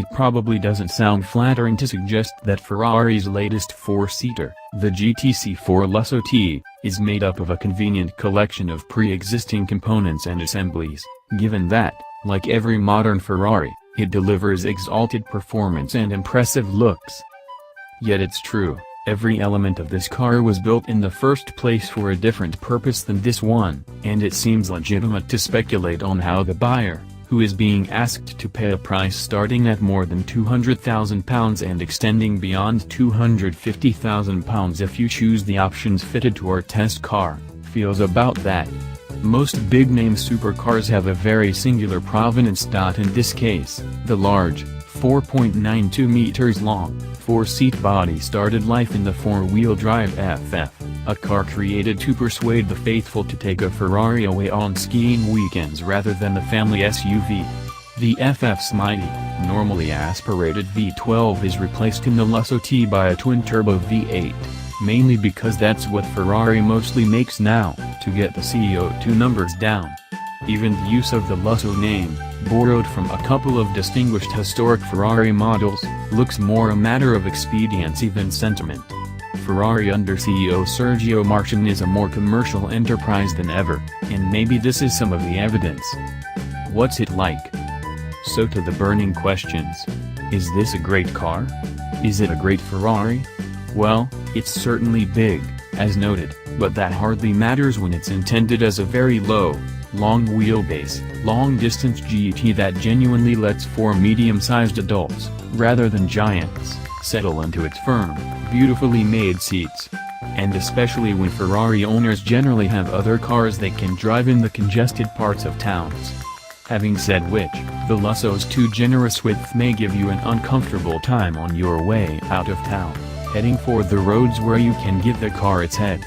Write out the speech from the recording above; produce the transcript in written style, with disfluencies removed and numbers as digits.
It probably doesn't sound flattering to suggest that Ferrari's latest four-seater, the GTC4 Lusso T, is made up of a convenient collection of pre-existing components and assemblies, given that, like every modern Ferrari, it delivers exalted performance and impressive looks. Yet it's true, every element of this car was built in the first place for a different purpose than this one, and it seems legitimate to speculate on how the buyer, who is being asked to pay a price starting at more than £200,000 and extending beyond £250,000 if you choose the options fitted to our test car, feels about that. Most big-name supercars have a very singular provenance. In this case, the large, 4.92 meters long, four-seat body started life in the four-wheel drive FF, a car created to persuade the faithful to take a Ferrari away on skiing weekends rather than the family SUV. The FF's mighty, normally aspirated V12 is replaced in the Lusso T by a twin-turbo V8, mainly because that's what Ferrari mostly makes now, to get the CO2 numbers down. Even the use of the Lusso name, borrowed from a couple of distinguished historic Ferrari models, looks more a matter of expediency than sentiment. Ferrari under CEO Sergio Marchionne is a more commercial enterprise than ever, and maybe this is some of the evidence. What's it like? So to the burning questions. Is this a great car? Is it a great Ferrari? Well, it's certainly big, as noted, but that hardly matters when it's intended as a very low, long wheelbase, long-distance GT that genuinely lets four medium-sized adults, rather than giants, settle into its firm, beautifully made seats. And especially when Ferrari owners generally have other cars they can drive in the congested parts of towns. Having said which, the Lusso's too generous width may give you an uncomfortable time on your way out of town, heading for the roads where you can give the car its head.